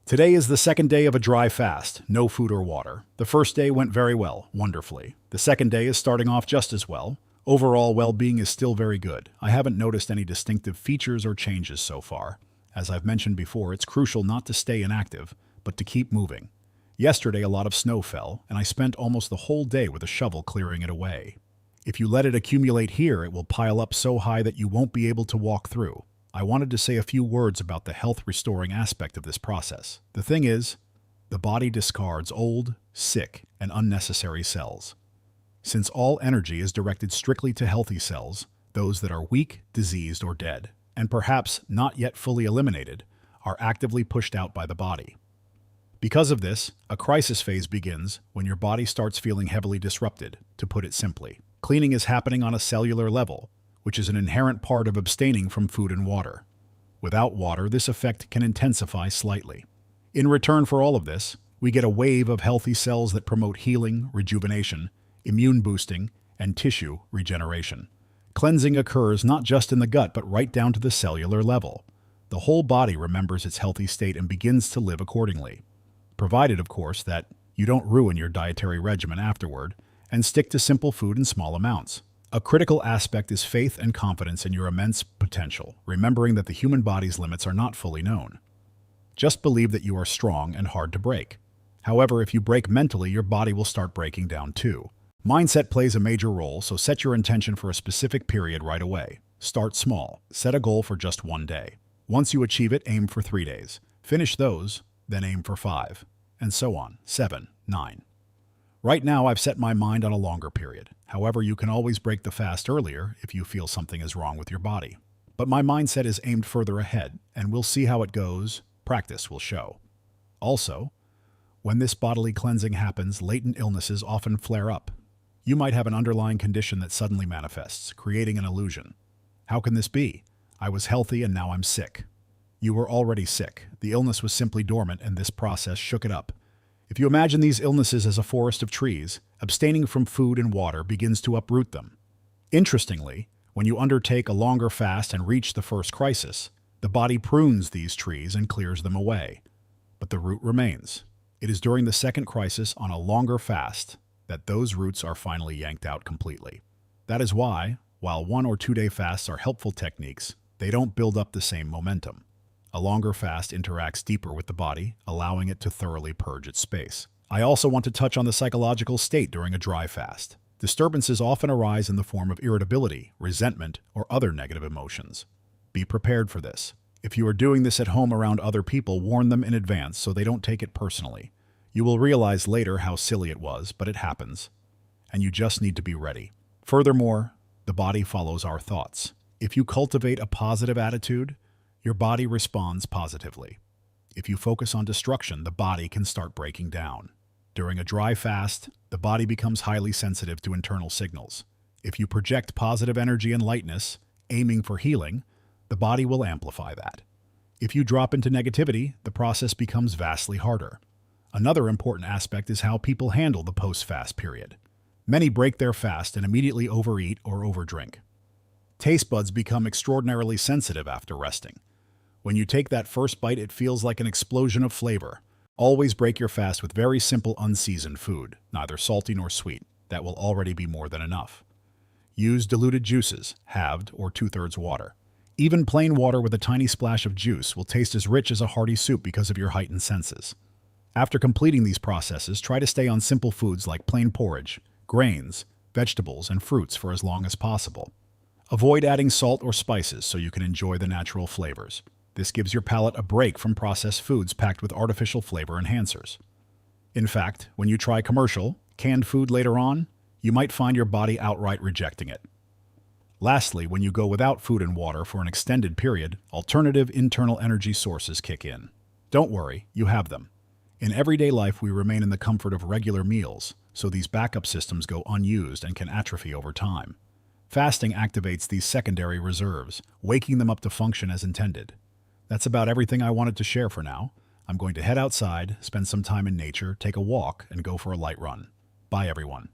Today is the second day of a dry fast, no food or water. The first day went very well, wonderfully. The second day is starting off just as well. Overall well-being is still very good. I haven't noticed any distinctive features or changes so far. As I've mentioned before, it's crucial not to stay inactive, but to keep moving. Yesterday a lot of snow fell, and I spent almost the whole day with a shovel clearing it away. If you let it accumulate here, it will pile up so high that you won't be able to walk through. I wanted to say a few words about the health-restoring aspect of this process. The thing is, the body discards old, sick, and unnecessary cells. Since all energy is directed strictly to healthy cells, those that are weak, diseased, or dead, and perhaps not yet fully eliminated, are actively pushed out by the body. Because of this, a crisis phase begins when your body starts feeling heavily disrupted, to put it simply. Cleaning is happening on a cellular level, which is an inherent part of abstaining from food and water. Without water, this effect can intensify slightly. In return for all of this, we get a wave of healthy cells that promote healing, rejuvenation, immune boosting, and tissue regeneration. Cleansing occurs not just in the gut, but right down to the cellular level. The whole body remembers its healthy state and begins to live accordingly. Provided, of course, that you don't ruin your dietary regimen afterward and stick to simple food in small amounts. A critical aspect is faith and confidence in your immense potential, remembering that the human body's limits are not fully known. Just believe that you are strong and hard to break. However, if you break mentally, your body will start breaking down too. Mindset plays a major role, so set your intention for a specific period right away. Start small. Set a goal for just one day. Once you achieve it, aim for 3 days. Finish those, then aim for 5, and so on, 7, 9. Right now, I've set my mind on a longer period. However, you can always break the fast earlier if you feel something is wrong with your body. But my mindset is aimed further ahead, and we'll see how it goes. Practice will show. Also, when this bodily cleansing happens, latent illnesses often flare up. You might have an underlying condition that suddenly manifests, creating an illusion. How can this be? I was healthy and now I'm sick. You were already sick. The illness was simply dormant, and this process shook it up. If you imagine these illnesses as a forest of trees, abstaining from food and water begins to uproot them. Interestingly, when you undertake a longer fast and reach the first crisis, the body prunes these trees and clears them away. But the root remains. It is during the second crisis on a longer fast that those roots are finally yanked out completely. That is why, while 1 or 2 day fasts are helpful techniques, they don't build up the same momentum. A longer fast interacts deeper with the body, allowing it to thoroughly purge its space. I also want to touch on the psychological state during a dry fast. Disturbances often arise in the form of irritability, resentment, or other negative emotions. Be prepared for this. If you are doing this at home around other people, warn them in advance so they don't take it personally. You will realize later how silly it was, but it happens, and you just need to be ready. Furthermore, the body follows our thoughts. If you cultivate a positive attitude, your body responds positively. If you focus on destruction, the body can start breaking down. During a dry fast, the body becomes highly sensitive to internal signals. If you project positive energy and lightness, aiming for healing, the body will amplify that. If you drop into negativity, the process becomes vastly harder. Another important aspect is how people handle the post-fast period. Many break their fast and immediately overeat or overdrink. Taste buds become extraordinarily sensitive after resting. When you take that first bite, it feels like an explosion of flavor. Always break your fast with very simple unseasoned food, neither salty nor sweet. That will already be more than enough. Use diluted juices, halved or 2/3 water. Even plain water with a tiny splash of juice will taste as rich as a hearty soup because of your heightened senses. After completing these processes, try to stay on simple foods like plain porridge, grains, vegetables, and fruits for as long as possible. Avoid adding salt or spices so you can enjoy the natural flavors. This gives your palate a break from processed foods packed with artificial flavor enhancers. In fact, when you try commercial, canned food later on, you might find your body outright rejecting it. Lastly, when you go without food and water for an extended period, alternative internal energy sources kick in. Don't worry, you have them. In everyday life, we remain in the comfort of regular meals, so these backup systems go unused and can atrophy over time. Fasting activates these secondary reserves, waking them up to function as intended. That's about everything I wanted to share for now. I'm going to head outside, spend some time in nature, take a walk, and go for a light run. Bye, everyone.